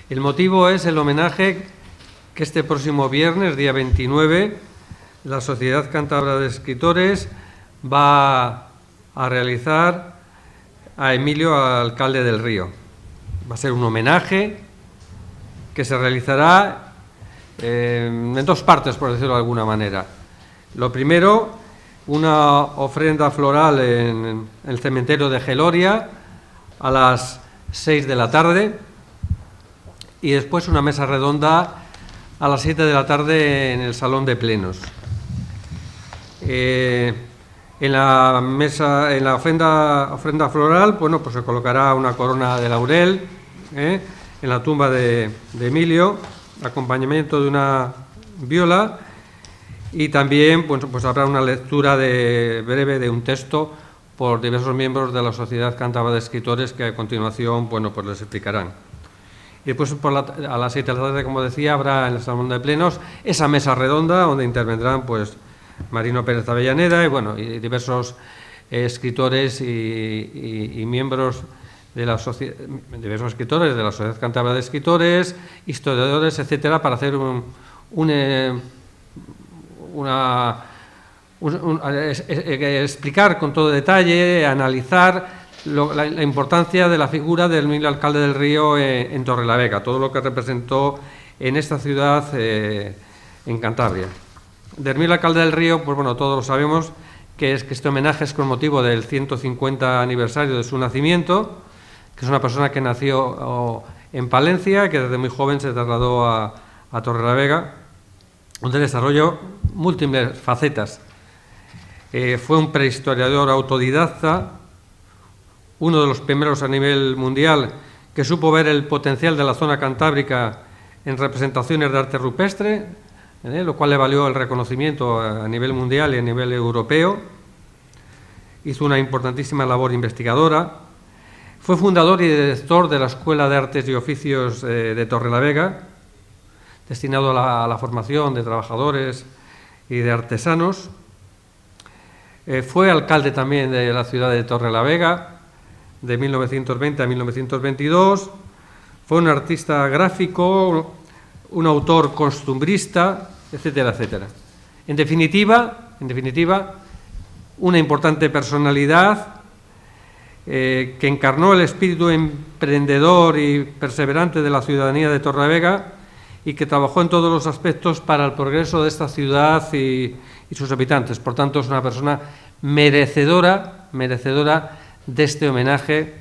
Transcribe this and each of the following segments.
El motivo es el homenaje que este próximo viernes, día 29, la Sociedad Cántabra de Escritores va a realizar a Emilio Alcalde del Río. Va a ser un homenaje que se realizará en dos partes, por decirlo de alguna manera. Lo primero, una ofrenda floral en el cementerio de Geloria a las 6 de la tarde y después una mesa redonda a las 7 de la tarde en el Salón de Plenos. En la ofrenda floral, bueno, pues se colocará una corona de laurel en la tumba de Emilio, acompañamiento de una viola, y también pues habrá una lectura breve de un texto por diversos miembros de la Sociedad Cántabra de Escritores que a continuación, bueno, pues les explicarán. Y después a las 7 de la tarde, como decía, habrá en el Salón de Plenos esa mesa redonda donde intervendrán pues Marino Pérez Avellaneda y diversos escritores y miembros de la diversos escritores de la Sociedad Cántabra de Escritores, historiadores, etcétera, para hacer explicar con todo detalle, analizar la importancia de la figura del Emilio Alcalde del Río en Torrelavega, todo lo que representó en esta ciudad en Cantabria. De Emilio Alcalde del Río, pues bueno, todos lo sabemos, que este homenaje es con motivo del 150 aniversario de su nacimiento, que es una persona que nació en Palencia, que desde muy joven se trasladó a Torrelavega, donde desarrolló múltiples facetas. Fue un prehistoriador autodidacta, uno de los primeros a nivel mundial que supo ver el potencial de la zona cantábrica en representaciones de arte rupestre, lo cual le valió el reconocimiento a nivel mundial y a nivel europeo. Hizo una importantísima labor investigadora. Fue fundador y director de la Escuela de Artes y Oficios de Torrelavega, destinado a la formación de trabajadores y de artesanos. Fue alcalde también de la ciudad de Torrelavega, de 1920 a 1922. Fue un artista gráfico, un autor costumbrista, etcétera, etcétera. En definitiva, una importante personalidad que encarnó el espíritu emprendedor y perseverante de la ciudadanía de Torrelavega y que trabajó en todos los aspectos para el progreso de esta ciudad y sus habitantes. Por tanto, es una persona merecedora de este homenaje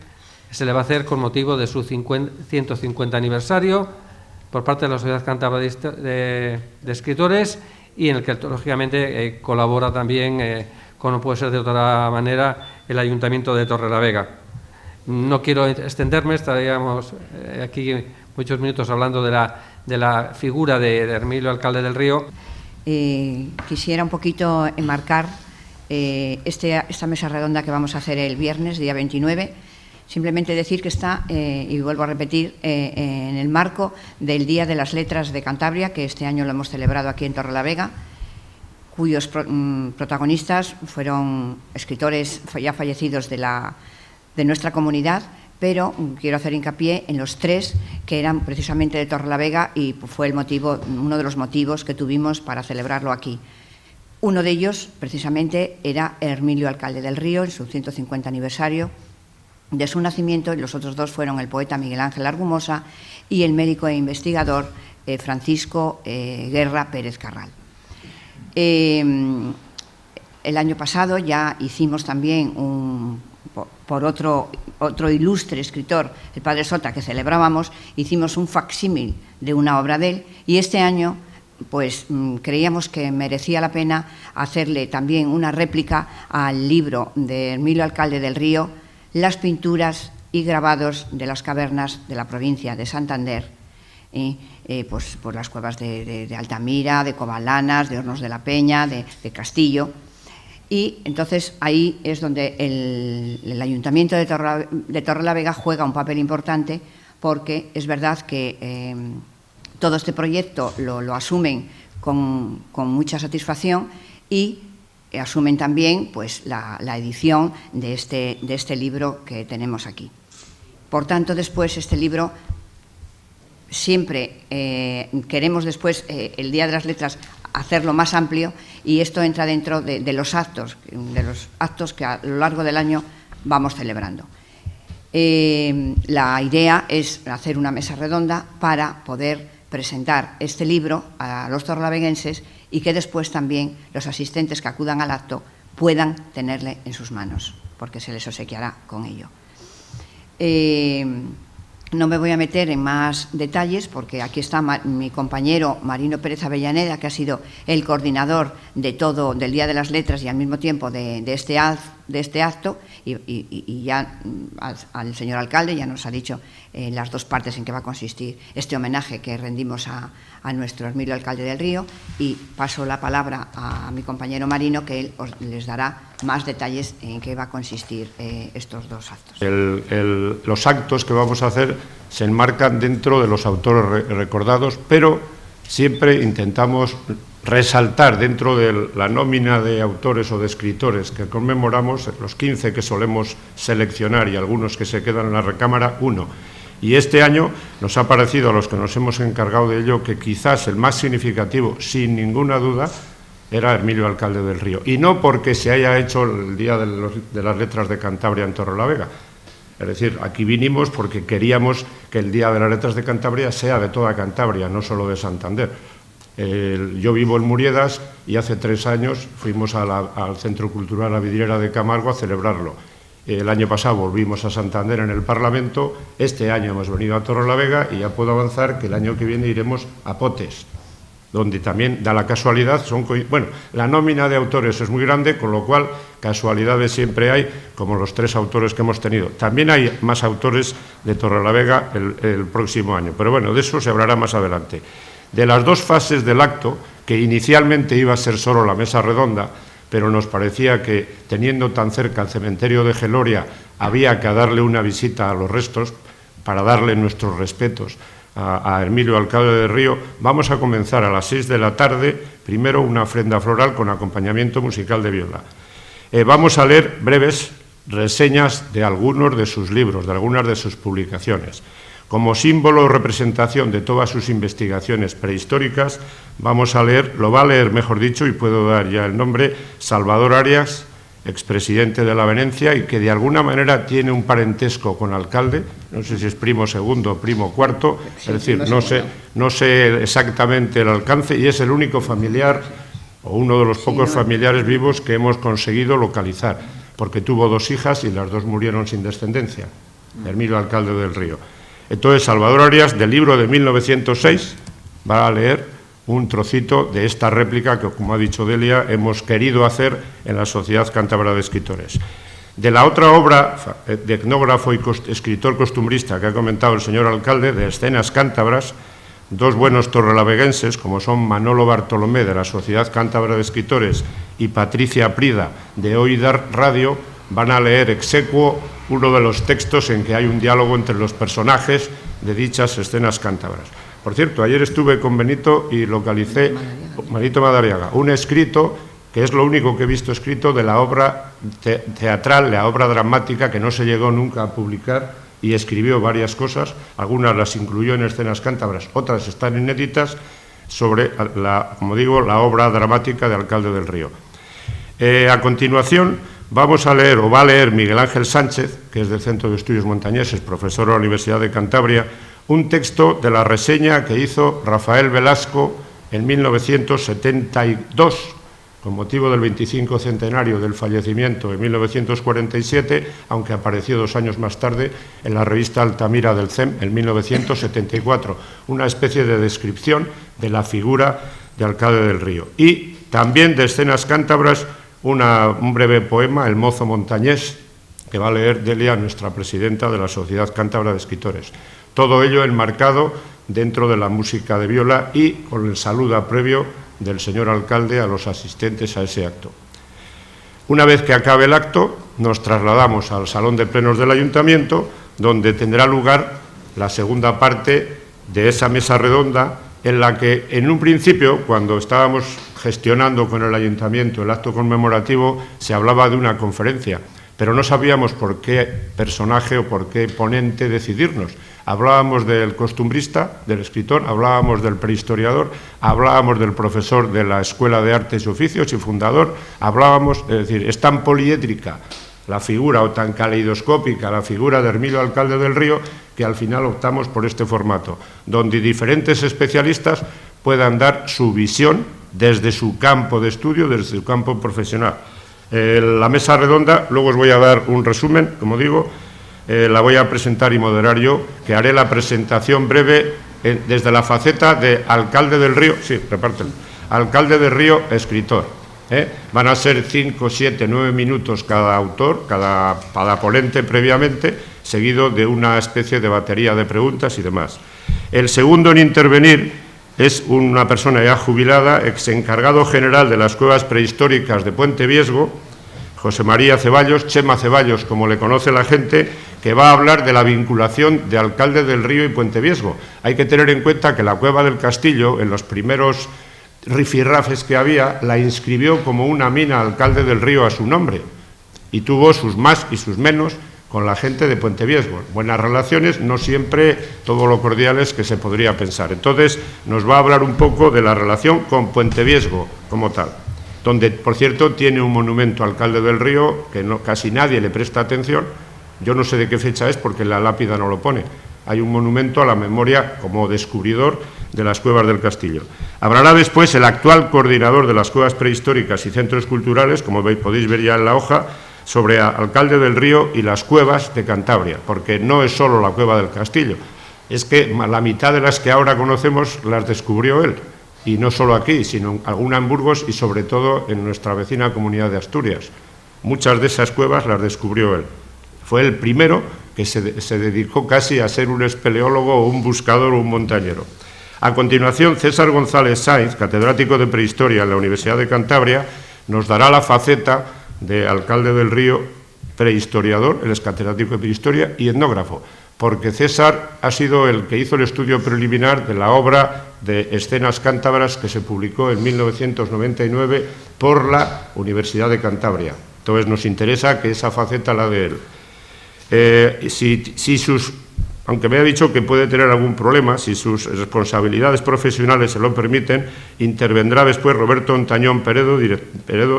que se le va a hacer con motivo de su 150 aniversario por parte de la Sociedad Cántabra de Escritores, y en el que, lógicamente, colabora también, como no puede ser de otra manera, el Ayuntamiento de Torrelavega. No quiero extenderme, estaríamos aquí muchos minutos hablando de la figura de Emilio Alcalde del Río. Quisiera un poquito enmarcar esta mesa redonda que vamos a hacer el viernes, día 29, simplemente decir que está, y vuelvo a repetir, en el marco del Día de las Letras de Cantabria, que este año lo hemos celebrado aquí en Torrelavega, cuyos protagonistas fueron escritores ya fallecidos de nuestra comunidad, pero quiero hacer hincapié en los tres que eran precisamente de Torrelavega y fue uno de los motivos que tuvimos para celebrarlo aquí. Uno de ellos, precisamente, era Emilio Alcalde del Río, en su 150 aniversario de su nacimiento, y los otros dos fueron el poeta Miguel Ángel Argumosa y el médico e investigador Francisco Guerra Pérez Carral. El año pasado ya hicimos también por otro ilustre escritor, el padre Sota, que celebrábamos, hicimos un facsímil de una obra de él, y este año pues creíamos que merecía la pena hacerle también una réplica al libro de Emilio Alcalde del Río, Las pinturas y grabados de las cavernas de la provincia de Santander, pues por las cuevas de Altamira, de Covalanas, de Hornos de la Peña, de Castillo. Y entonces ahí es donde el Ayuntamiento de Torrelavega juega un papel importante, porque es verdad que todo este proyecto lo asumen con mucha satisfacción y asumen también pues, la edición de este libro que tenemos aquí. Por tanto, después este libro siempre queremos después, el Día de las Letras, hacerlo más amplio, y esto entra dentro de los actos que a lo largo del año vamos celebrando. La idea es hacer una mesa redonda para poder presentar este libro a los torrelaveguenses y que después también los asistentes que acudan al acto puedan tenerle en sus manos, porque se les obsequiará con ello. No me voy a meter en más detalles porque aquí está mi compañero Marino Pérez Avellaneda, que ha sido el coordinador de todo, del Día de las Letras y al mismo tiempo de este acto, y ya al señor alcalde ya nos ha dicho las dos partes en que va a consistir este homenaje que rendimos a nuestro Emilio Alcalde del Río, y paso la palabra a mi compañero Marino, que él les dará más detalles en qué va a consistir estos dos actos. Los actos que vamos a hacer se enmarcan dentro de los autores recordados, pero siempre intentamos resaltar dentro de la nómina de autores o de escritores que conmemoramos, los 15 que solemos seleccionar y algunos que se quedan en la recámara, uno. Y este año nos ha parecido, a los que nos hemos encargado de ello, que quizás el más significativo, sin ninguna duda, era Emilio Alcalde del Río. Y no porque se haya hecho el Día de las Letras de Cantabria en Torrelavega. Es decir, aquí vinimos porque queríamos que el Día de las Letras de Cantabria sea de toda Cantabria, no solo de Santander. Yo vivo en Muriedas y hace 3 años fuimos al Centro Cultural La Vidriera de Camargo a celebrarlo. El año pasado volvimos a Santander en el Parlamento, este año hemos venido a Torrelavega y ya puedo avanzar que el año que viene iremos a Potes, donde también da la casualidad, la nómina de autores es muy grande, con lo cual casualidades siempre hay, como los 3 autores que hemos tenido. También hay más autores de Torrelavega el próximo año, pero bueno, de eso se hablará más adelante. De las 2 fases del acto, que inicialmente iba a ser solo la mesa redonda, pero nos parecía que, teniendo tan cerca el cementerio de Geloria, había que darle una visita a los restos para darle nuestros respetos a Emilio Alcalde del Río. Vamos a comenzar a las 6 de la tarde, primero una ofrenda floral con acompañamiento musical de viola. Vamos a leer breves reseñas de algunos de sus libros, de algunas de sus publicaciones. Como símbolo o representación de todas sus investigaciones prehistóricas, lo va a leer, mejor dicho, y puedo dar ya el nombre, Salvador Arias, expresidente de la Avenencia, y que de alguna manera tiene un parentesco con Alcalde, no sé si es primo segundo o primo cuarto, es decir, no sé exactamente el alcance, y es el único familiar, o uno de los pocos familiares vivos que hemos conseguido localizar, porque tuvo 2 hijas y las 2 murieron sin descendencia, Emilio Alcalde del Río. Entonces, Salvador Arias, del libro de 1906, va a leer un trocito de esta réplica que, como ha dicho Delia, hemos querido hacer en la Sociedad Cántabra de Escritores. De la otra obra de etnógrafo y escritor costumbrista que ha comentado el señor alcalde, de escenas cántabras, 2 buenos torrelaveguenses, como son Manolo Bartolomé, de la Sociedad Cántabra de Escritores, y Patricia Prida, de Oidar Radio, van a leer exequo uno de los textos en que hay un diálogo entre los personajes de dichas escenas cántabras. Por cierto, ayer estuve con Benito y localicé, Benito Madariaga, un escrito, que es lo único que he visto escrito de la obra teatral, la obra dramática, que no se llegó nunca a publicar, y escribió varias cosas, algunas las incluyó en escenas cántabras, otras están inéditas, sobre, como digo, la obra dramática de Alcalde del Río. A continuación, vamos a leer, o va a leer Miguel Ángel Sánchez, que es del Centro de Estudios Montañeses, profesor de la Universidad de Cantabria, un texto de la reseña que hizo Rafael Velasco en 1972, con motivo del 25 centenario del fallecimiento en 1947, aunque apareció 2 años más tarde en la revista Altamira del CEM en 1974, una especie de descripción de la figura de Alcalde del Río. Y también de escenas cántabras, un breve poema, El mozo montañés, que va a leer Delia, nuestra presidenta de la Sociedad Cántabra de Escritores. Todo ello enmarcado dentro de la música de viola y con el saludo previo del señor alcalde a los asistentes a ese acto. Una vez que acabe el acto, nos trasladamos al Salón de Plenos del Ayuntamiento, donde tendrá lugar la segunda parte de esa mesa redonda, en la que, en un principio, cuando estábamos gestionando con el Ayuntamiento el acto conmemorativo, se hablaba de una conferencia, pero no sabíamos por qué personaje o por qué ponente decidirnos. Hablábamos del costumbrista, del escritor, hablábamos del prehistoriador, hablábamos del profesor de la Escuela de Artes y Oficios y fundador, hablábamos, es decir, es tan poliédrica la figura o tan caleidoscópica la figura de Hermilio Alcalde del Río que al final optamos por este formato, donde diferentes especialistas puedan dar su visión desde su campo de estudio, desde su campo profesional. La mesa redonda, luego os voy a dar un resumen, como digo, la voy a presentar y moderar yo, que haré la presentación breve desde la faceta de alcalde del Río, sí, repártelo, alcalde del Río, escritor. Van a ser 5, 7, 9 minutos cada autor, cada ponente previamente, seguido de una especie de batería de preguntas y demás. El segundo en intervenir es una persona ya jubilada, ex encargado general de las cuevas prehistóricas de Puente Viesgo, José María Ceballos, Chema Ceballos, como le conoce la gente, que va a hablar de la vinculación de Alcalde del Río y Puente Viesgo. Hay que tener en cuenta que la Cueva del Castillo, en los primeros rifirrafes que había, la inscribió como una mina Alcalde del Río a su nombre y tuvo sus más y sus menos con la gente de Puente Viesgo. Buenas relaciones, no siempre todo lo cordiales que se podría pensar. Entonces, nos va a hablar un poco de la relación con Puente Viesgo como tal, donde, por cierto, tiene un monumento Alcalde del Río que casi nadie le presta atención. Yo no sé de qué fecha es porque la lápida no lo pone. Hay un monumento a la memoria como descubridor de las cuevas del Castillo. Hablará después el actual coordinador de las cuevas prehistóricas y centros culturales, como podéis ver ya en la hoja, sobre Alcalde del Río y las cuevas de Cantabria, porque no es solo la cueva del Castillo, es que la mitad de las que ahora conocemos las descubrió él, y no solo aquí, sino alguna en Burgos y sobre todo en nuestra vecina comunidad de Asturias. Muchas de esas cuevas las descubrió él. Fue el primero que se dedicó casi a ser un espeleólogo o un buscador o un montañero. A continuación, César González Sainz, catedrático de Prehistoria en la Universidad de Cantabria, nos dará la faceta de Alcalde del Río, prehistoriador, él es catedrático de Prehistoria y etnógrafo, porque César ha sido el que hizo el estudio preliminar de la obra de Escenas Cántabras que se publicó en 1999 por la Universidad de Cantabria. Entonces nos interesa que esa faceta la de él. Aunque me ha dicho que puede tener algún problema, si sus responsabilidades profesionales se lo permiten, intervendrá después Roberto Ontañón Peredo,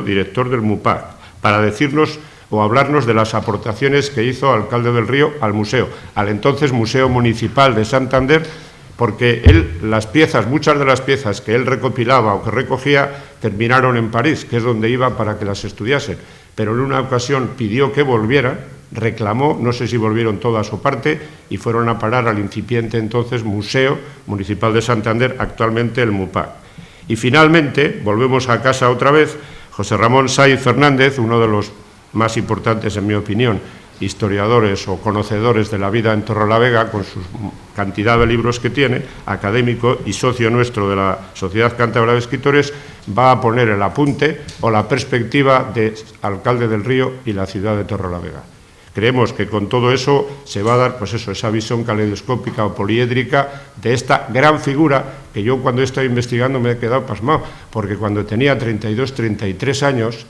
director del MUPAC, para decirnos o hablarnos de las aportaciones que hizo Alcalde del Río al museo, al entonces Museo Municipal de Santander, porque muchas de las piezas que él recopilaba o que recogía terminaron en París, que es donde iba para que las estudiasen, pero en una ocasión pidió que volvieran, reclamó, no sé si volvieron todas o parte, y fueron a parar al incipiente entonces Museo Municipal de Santander, actualmente el MUPAC. Y finalmente, volvemos a casa otra vez, José Ramón Saiz Fernández, uno de los más importantes, en mi opinión, historiadores o conocedores de la vida en Torrelavega, con su cantidad de libros que tiene, académico y socio nuestro de la Sociedad Cántabra de Escritores, va a poner el apunte o la perspectiva de Alcalde del Río y la ciudad de Torrelavega. Creemos que con todo eso se va a dar, pues eso, esa visión caleidoscópica o poliédrica de esta gran figura que yo cuando he estado investigando me he quedado pasmado, porque cuando tenía 32, 33 años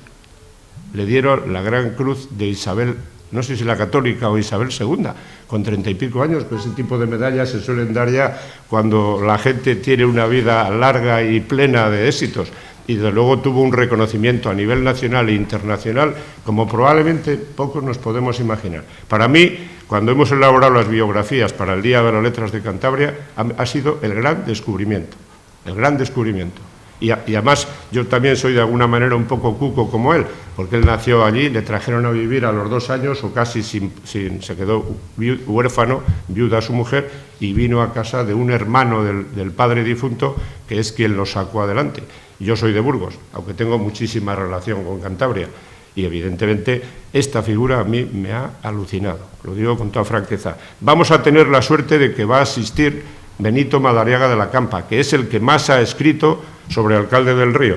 le dieron la Gran Cruz de Isabel, no sé si la Católica o Isabel II, con 30 y pico años, pues ese tipo de medallas se suelen dar ya cuando la gente tiene una vida larga y plena de éxitos. Y desde luego tuvo un reconocimiento a nivel nacional e internacional como probablemente pocos nos podemos imaginar. Para mí, cuando hemos elaborado las biografías para el Día de las Letras de Cantabria, ha sido el gran descubrimiento, el gran descubrimiento. Y además yo también soy de alguna manera un poco cuco como él, porque él nació allí, le trajeron a vivir a los 2 años o casi se quedó huérfano, viuda su mujer, y vino a casa de un hermano del padre difunto, que es quien lo sacó adelante. Yo soy de Burgos, aunque tengo muchísima relación con Cantabria, y evidentemente esta figura a mí me ha alucinado, lo digo con toda franqueza. Vamos a tener la suerte de que va a asistir Benito Madariaga de la Campa, que es el que más ha escrito sobre Alcalde del Río.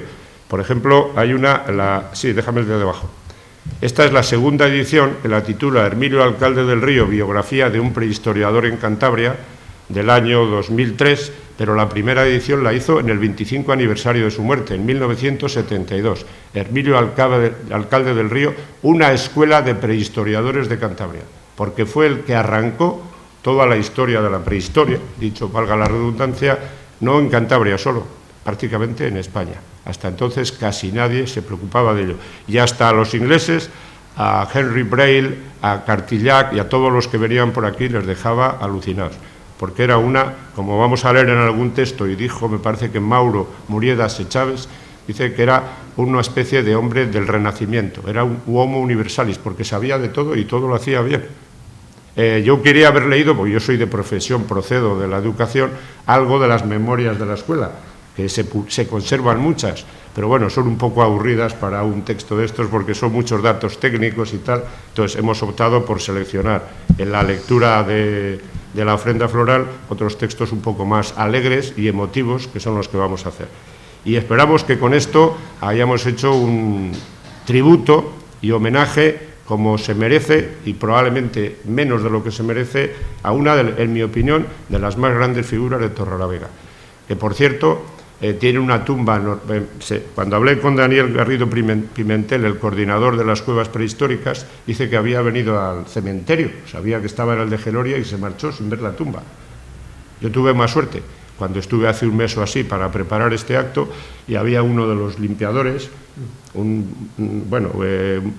Por ejemplo, hay sí, déjame el de debajo. Esta es la segunda edición, que la titula Hermilio Alcalde del Río, biografía de un prehistoriador en Cantabria, del año 2003, pero la primera edición la hizo en el 25 aniversario de su muerte, en 1972. Hermilio Alcalde del Río, una escuela de prehistoriadores de Cantabria, porque fue el que arrancó toda la historia de la prehistoria, dicho valga la redundancia, no en Cantabria solo, prácticamente en España. Hasta entonces casi nadie se preocupaba de ello. Y hasta a los ingleses, a Henry Braille, a Cartillac y a todos los que venían por aquí les dejaba alucinados, porque era como vamos a leer en algún texto, y dijo, me parece que Mauro Muriedas Chávez, dice que era una especie de hombre del Renacimiento, era un homo universalis, porque sabía de todo y todo lo hacía bien. Yo quería haber leído, porque yo soy de profesión, procedo de la educación, algo de las memorias de la escuela, que se conservan muchas, pero bueno, son un poco aburridas para un texto de estos porque son muchos datos técnicos y tal. Entonces hemos optado por seleccionar en la lectura de la ofrenda floral otros textos un poco más alegres y emotivos, que son los que vamos a hacer. Y esperamos que con esto hayamos hecho un tributo y homenaje como se merece, y probablemente menos de lo que se merece, a una, en mi opinión, de las más grandes figuras de Torrelavega, que por cierto tiene una tumba. Cuando hablé con Daniel Garrido Pimentel, el coordinador de las cuevas prehistóricas, dice que había venido al cementerio, sabía que estaba en el de Geloria y se marchó sin ver la tumba. Yo tuve más suerte cuando estuve hace un mes o así para preparar este acto, y había uno de los limpiadores,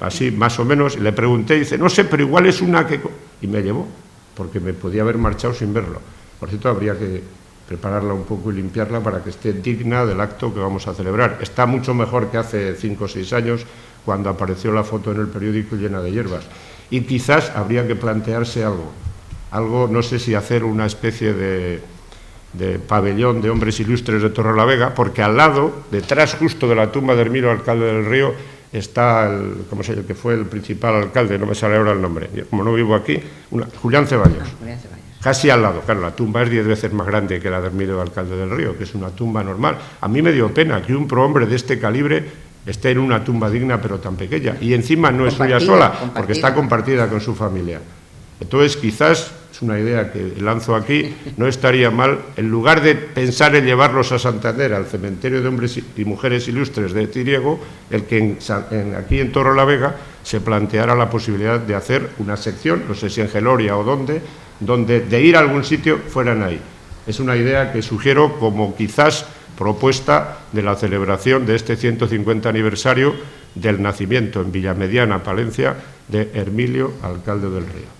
así más o menos, y le pregunté, y dice, no sé, pero igual es una que... Y me llevó, porque me podía haber marchado sin verlo. Por cierto, habría que prepararla un poco y limpiarla para que esté digna del acto que vamos a celebrar. Está mucho mejor que hace 5 o 6 años, cuando apareció la foto en el periódico llena de hierbas. Y quizás habría que plantearse algo, no sé si hacer una especie de pabellón de hombres ilustres de Torrelavega, porque al lado, detrás justo de la tumba de Hermilo, alcalde del Río, está el que fue el principal alcalde, no me sale ahora el nombre, como no vivo aquí, Julián Ceballos. Casi al lado. Claro, la tumba es 10 veces más grande que la de Hermilo, alcalde del Río, que es una tumba normal. A mí me dio pena que un prohombre de este calibre esté en una tumba digna pero tan pequeña, y encima no es suya sola, porque está compartida con su familia. Entonces, quizás, es una idea que lanzo aquí, no estaría mal, en lugar de pensar en llevarlos a Santander, al cementerio de hombres y mujeres ilustres de Tiriego, el que aquí en Torrelavega se planteara la posibilidad de hacer una sección, no sé si en Geloria o donde de ir a algún sitio fueran ahí. Es una idea que sugiero como quizás propuesta de la celebración de este 150 aniversario del nacimiento en Villamediana, Palencia, de Hermilio, alcalde del Río.